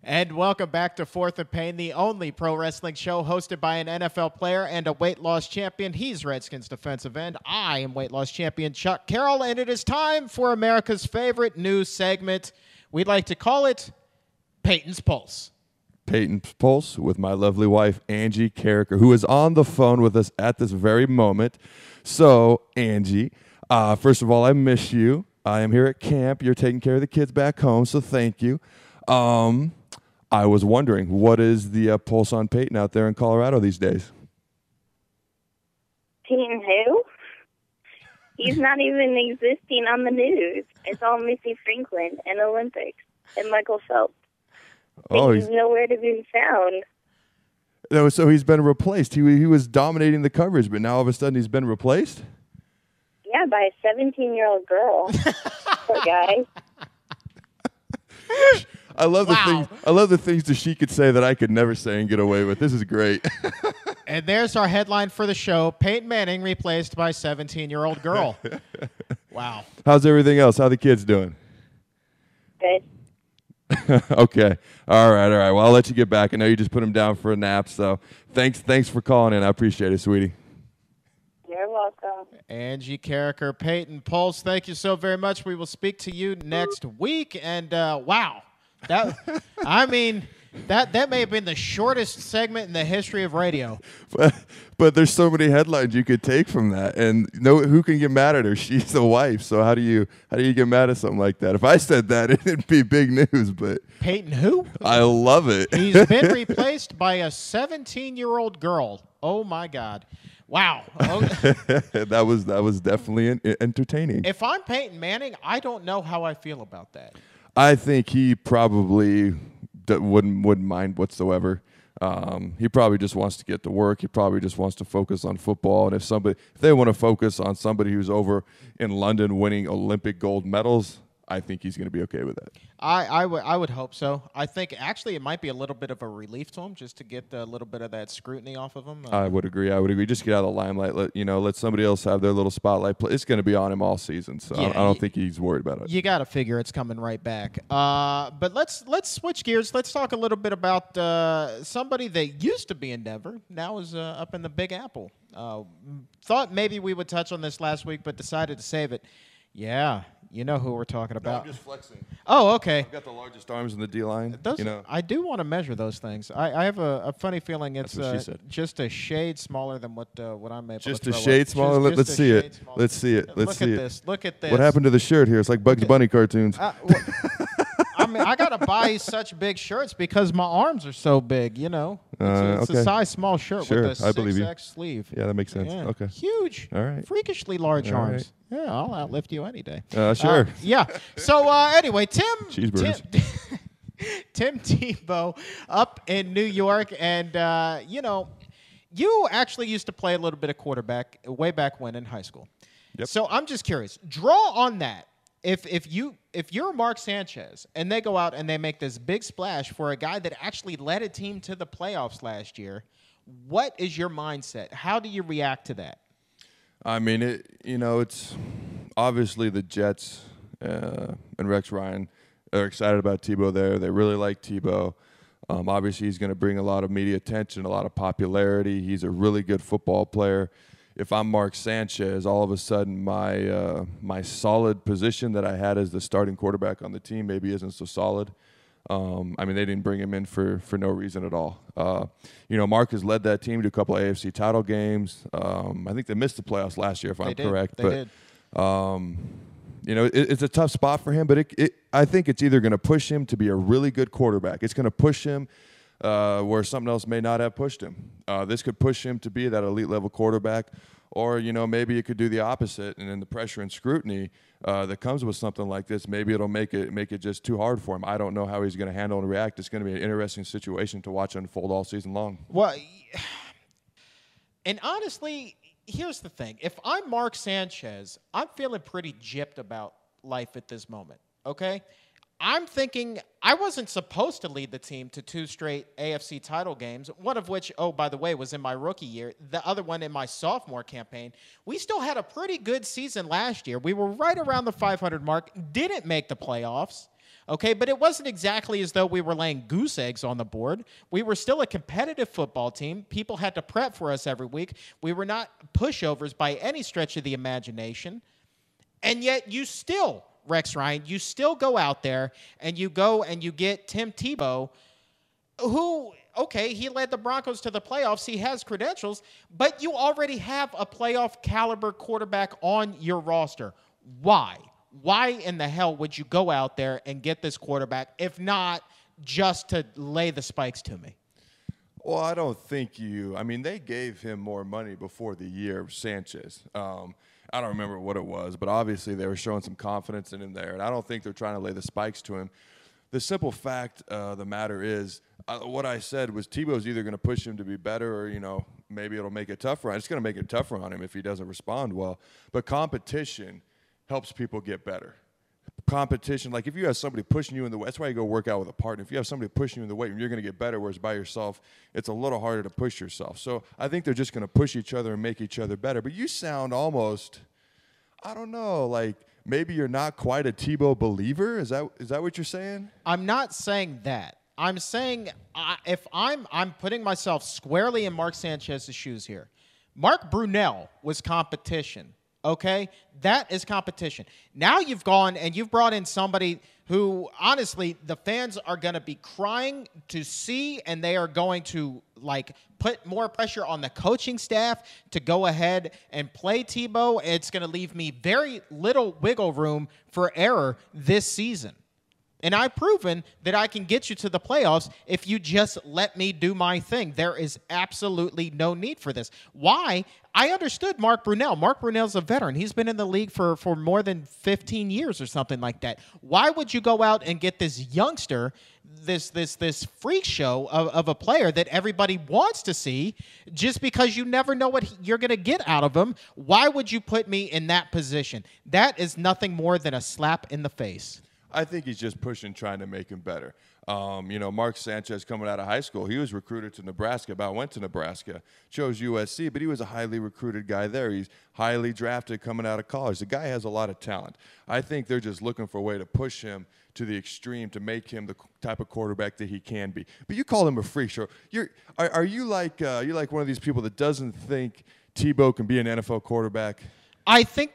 And welcome back to Fourth and Pain, the only pro wrestling show hosted by an NFL player and a weight loss champion. He's Redskins defensive end. I am weight loss champion Chuck Carroll, and it is time for America's favorite news segment. We'd like to call it Peyton's Pulse. Peyton's Pulse with my lovely wife, Angie Carriker, who is on the phone with us at this very moment. So, Angie, first of all, I miss you. I am here at camp. You're taking care of the kids back home, so thank you. I was wondering, what is the pulse on Peyton out there in Colorado these days? Peyton who? He's not even existing on the news. It's all Missy Franklin and Olympics and Michael Phelps. He's nowhere to be found. No, so he's been replaced. He was dominating the coverage, but now all of a sudden he's been replaced? Yeah, by a 17-year-old girl. Poor guy. I love the things that she could say that I could never say and get away with. This is great. And there's our headline for the show: Peyton Manning replaced by 17-year-old girl. Wow. How's everything else? How are the kids doing? Good. Okay. All right. Well, I'll let you get back. I know you just put them down for a nap, so thanks for calling in. I appreciate it, sweetie. You're welcome. Angie Carriker, Peyton Pulse, thank you so very much. We will speak to you next week. And wow, that may have been the shortest segment in the history of radio. But there's so many headlines you could take from that, and who can get mad at her? She's the wife. So how do you get mad at something like that? If I said that, it'd be big news. But Peyton who? I love it. He's been replaced by a 17-year-old girl. Oh my God. Wow. That was definitely entertaining. If I'm Peyton Manning, I don't know how I feel about that. I think he probably wouldn't mind whatsoever. He probably just wants to get to work. He probably just wants to focus on football. And if they want to focus on somebody who's over in London winning Olympic gold medals, I think he's going to be okay with that. I would hope so. I think actually it might be a little bit of a relief to him just to get a little bit of that scrutiny off of him. I would agree. Just get out of the limelight. Let somebody else have their little spotlight. It's going to be on him all season, so yeah, I don't think he's worried about it. You got to figure it's coming right back. But let's switch gears. Let's talk a little bit about somebody that used to be in Denver, now is up in the Big Apple. Thought maybe we would touch on this last week, but decided to save it. Yeah, you know who we're talking about. No, I'm just flexing. Oh, okay. I've got the largest arms in the D-line. I do want to measure those things. I have a funny feeling it's just a shade smaller than what I'm able to throw. Just a shade smaller? Let's see it. Let's see it. Look at this. Look at this. What happened to the shirt here? It's like Bugs Bunny cartoons. I mean, I got to buy such big shirts because my arms are so big, you know. It's a size small shirt with a 6X sleeve. Yeah, that makes sense. Yeah. Okay. Huge. All right. Freakishly large All arms. Right. Yeah, I'll outlift you any day. Sure. Yeah. So, anyway, Tim Tebow up in New York, and, you actually used to play a little bit of quarterback way back when in high school. Yep. So I'm just curious. Draw on that. If you're Mark Sanchez and they go out and they make this big splash for a guy that actually led a team to the playoffs last year, what is your mindset? How do you react to that? I mean, it's obviously the Jets and Rex Ryan are excited about Tebow there. They really like Tebow. Obviously, he's going to bring a lot of media attention, a lot of popularity. He's a really good football player. If I'm Mark Sanchez, all of a sudden my solid position that I had as the starting quarterback on the team maybe isn't so solid. They didn't bring him in for no reason at all. Mark has led that team to a couple of AFC title games. I think they missed the playoffs last year, if I'm correct. They did. It's a tough spot for him, but I think it's either going to push him to be a really good quarterback. It's going to push him where something else may not have pushed him. This could push him to be that elite level quarterback, or maybe it could do the opposite, and then the pressure and scrutiny that comes with something like this, maybe it'll make it just too hard for him. I don't know how he's going to handle and react. It's going to be an interesting situation to watch unfold all season long. Well, and honestly, here's the thing. If I'm Mark Sanchez, I'm feeling pretty gypped about life at this moment, okay? I'm thinking I wasn't supposed to lead the team to 2 straight AFC title games, one of which, oh, by the way, was in my rookie year, the other one in my sophomore campaign. We still had a pretty good season last year. We were right around the 500 mark, didn't make the playoffs. Okay, but it wasn't exactly as though we were laying goose eggs on the board. We were still a competitive football team. People had to prep for us every week. We were not pushovers by any stretch of the imagination. And yet you still, Rex Ryan, you still go out there and you go and you get Tim Tebow, who, okay, he led the Broncos to the playoffs. He has credentials, but you already have a playoff caliber quarterback on your roster. Why? Why in the hell would you go out there and get this quarterback, if not just to lay the spikes to me? Well, I don't think they gave him more money before the year, Sanchez. I don't remember what it was, but obviously they were showing some confidence in him there, and I don't think they're trying to lay the spikes to him. The simple fact of the matter is, what I said was Tebow's either going to push him to be better or, maybe it'll make it tougher. It's going to make it tougher on him if he doesn't respond well. But competition helps people get better. Competition, like if you have somebody pushing you in the weight, that's why you go work out with a partner. If you have somebody pushing you in the weight, you're going to get better, whereas by yourself, it's a little harder to push yourself. So I think they're just going to push each other and make each other better. But you sound almost, I don't know, like maybe you're not quite a Tebow believer. Is that what you're saying? I'm not saying that. I'm saying if I'm putting myself squarely in Mark Sanchez's shoes here. Mark Brunell was competition. Okay, that is competition. Now you've gone and you've brought in somebody who, honestly, the fans are going to be crying to see, and they are going to, put more pressure on the coaching staff to go ahead and play Tebow. It's going to leave me very little wiggle room for error this season. And I've proven that I can get you to the playoffs if you just let me do my thing. There is absolutely no need for this. Why? I understood Mark Brunell. Mark Brunell's a veteran. He's been in the league for more than 15 years or something like that. Why would you go out and get this youngster, this freak show of a player that everybody wants to see just because you never know what you're going to get out of him? Why would you put me in that position? That is nothing more than a slap in the face. I think he's just pushing, trying to make him better. Mark Sanchez coming out of high school, he was recruited to Nebraska, went to Nebraska, chose USC, but he was a highly recruited guy there. He's highly drafted coming out of college. The guy has a lot of talent. I think they're just looking for a way to push him to the extreme to make him the type of quarterback that he can be. But you call him a freak show. Are you like one of these people that doesn't think Tebow can be an NFL quarterback? I think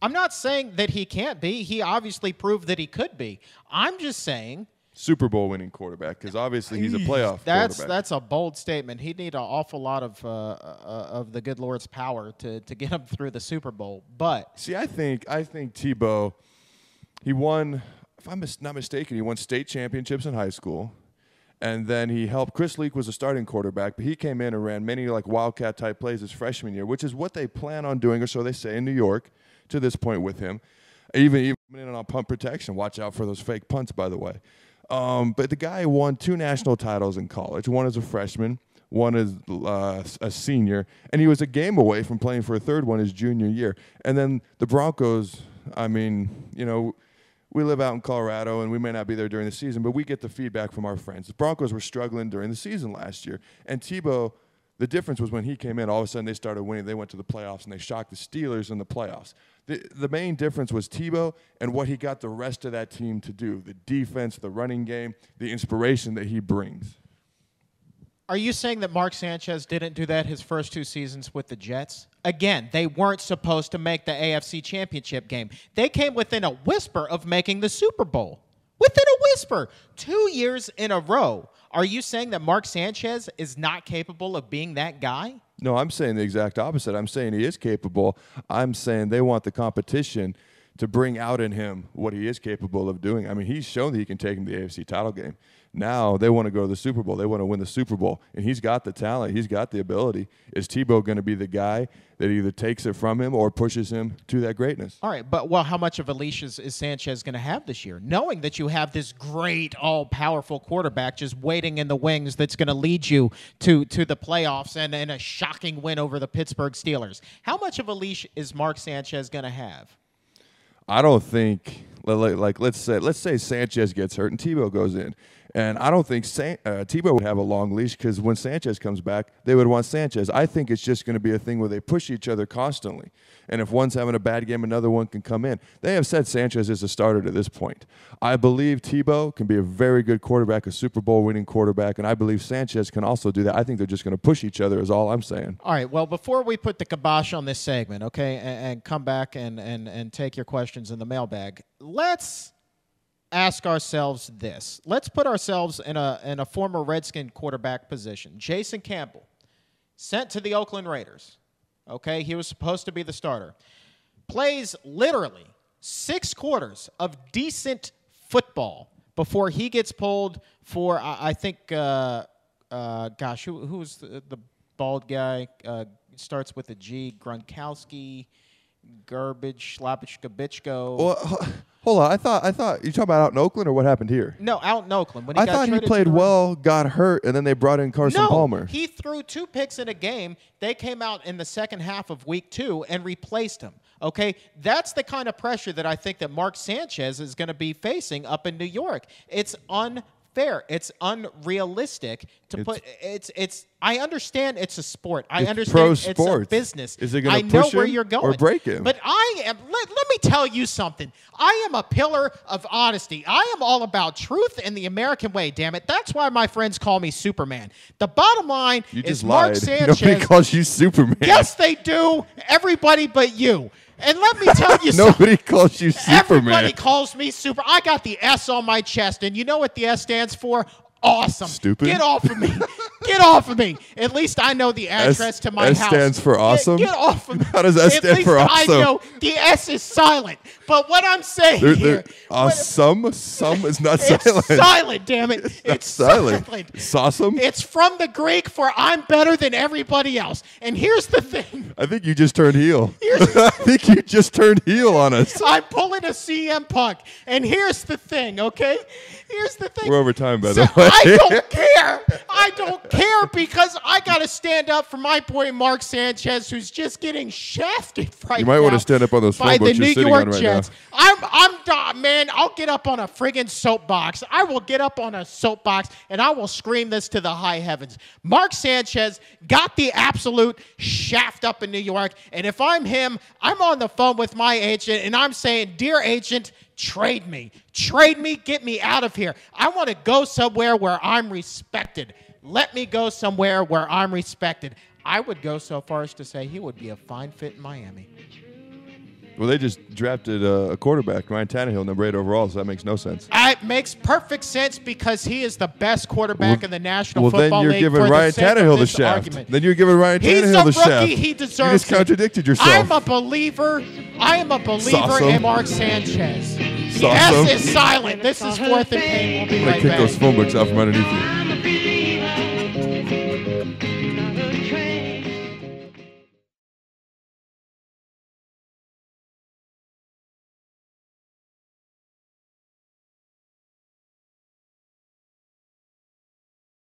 I'm not saying that he can't be. He obviously proved that he could be. I'm just saying Super Bowl winning quarterback, because obviously he's a playoff quarterback. That's a bold statement. He'd need an awful lot of the good Lord's power to get him through the Super Bowl. But see, I think Tebow, he won, if I'm not mistaken, he won state championships in high school. And then he helped. Chris Leak was a starting quarterback, but he came in and ran many Wildcat type plays his freshman year, which is what they plan on doing, or so they say in New York to this point with him. Even in on punt protection. Watch out for those fake punts, by the way. But the guy won 2 national titles in college. One as a freshman, one as a senior, and he was a game away from playing for a third one his junior year. And then the Broncos, we live out in Colorado, and we may not be there during the season, but we get the feedback from our friends. The Broncos were struggling during the season last year, and Tebow, the difference was when he came in, all of a sudden they started winning. They went to the playoffs, and they shocked the Steelers in the playoffs. The main difference was Tebow and what he got the rest of that team to do, the defense, the running game, the inspiration that he brings. Are you saying that Mark Sanchez didn't do that his first 2 seasons with the Jets? Again, they weren't supposed to make the AFC Championship game. They came within a whisper of making the Super Bowl. Within a whisper. 2 years in a row. Are you saying that Mark Sanchez is not capable of being that guy? No, I'm saying the exact opposite. I'm saying he is capable. I'm saying they want the competition to bring out in him what he is capable of doing. I mean, he's shown that he can take him to the AFC title game. Now they want to go to the Super Bowl. They want to win the Super Bowl. And he's got the talent. He's got the ability. Is Tebow going to be the guy that either takes it from him or pushes him to that greatness? All right, but how much of a leash is Sanchez going to have this year? Knowing that you have this great, all-powerful quarterback just waiting in the wings that's going to lead you to the playoffs and a shocking win over the Pittsburgh Steelers. How much of a leash is Mark Sanchez going to have? I don't think, let's say Sanchez gets hurt and Tebow goes in, And I don't think Tebow would have a long leash because when Sanchez comes back, they would want Sanchez. I think it's just going to be a thing where they push each other constantly. And if one's having a bad game, another one can come in. They have said Sanchez is a starter to this point. I believe Tebow can be a very good quarterback, a Super Bowl winning quarterback, and I believe Sanchez can also do that. I think they're just going to push each other is all I'm saying. All right, well, before we put the kibosh on this segment, okay, and come back and take your questions in the mailbag, let's ask ourselves this. Let's put ourselves in a former Redskin quarterback position. Jason Campbell, sent to the Oakland Raiders. Okay, he was supposed to be the starter. Plays literally 6 quarters of decent football before he gets pulled for, I think, gosh, who's the bald guy? Starts with a G, Gronkowski, Garbage, Slapich-Gabichko. Well, hold on. I thought you talking about out in Oakland or what happened here? No, out in Oakland. When I thought he played well, got hurt, and then they brought in Carson Palmer. He threw 2 picks in a game. They came out in the second half of week 2 and replaced him. Okay, that's the kind of pressure that I think that Mark Sanchez is going to be facing up in New York. It's unfair. It's unrealistic to put. It's. I understand it's a sport. I understand it's a business. Is it going to push push where him you're going or break him? But I am. Let me tell you something. I am a pillar of honesty. I am all about truth and the American way. Damn it. That's why my friends call me Superman. The bottom line is Mark Sanchez. Nobody calls you Superman. Yes, they do. Everybody but you. And let me tell you something. Nobody calls you Superman. Everybody calls me Super. I got the S on my chest, and you know what the S stands for? Awesome. Stupid. Get off of me. Get off of me. At least I know the address to my house. S stands for awesome? Get off of me. How does S stand for awesome? I know the S is silent. But what I'm saying here. Some is not it's silent. It's silent, damn it. It's silent. Awesome? It's from the Greek for I'm better than everybody else. And here's the thing. I think you just turned heel. I think you just turned heel on us. I'm pulling a CM Punk. And here's the thing, okay? Here's the thing. We're over time, by the way. I don't care. I don't care because I got to stand up for my boy Mark Sanchez, who's just getting shafted right now. You might want to stand up on those phone books you're sitting on right now. Man, I'll get up on a friggin' soapbox. I will get up on a soapbox, and I will scream this to the high heavens. Mark Sanchez got the absolute shaft up in New York, and if I'm him, I'm on the phone with my agent, and I'm saying, dear agent, trade me. Trade me. Get me out of here. I want to go somewhere where I'm respected. Let me go somewhere where I'm respected. I would go so far as to say he would be a fine fit in Miami. Well, they just drafted a quarterback, Ryan Tannehill, number 8 overall, so that makes no sense. It makes perfect sense because he is the best quarterback in the National Football League. Well, then you're giving Ryan Tannehill the shaft. Then you're giving Ryan Tannehill the shaft. He's a rookie. He deserves it. You just contradicted yourself. I am a believer in Mark Sanchez. The S is silent. This is Fourth and Pain. We'll be right back. I'm going to kick those phone books out from underneath you.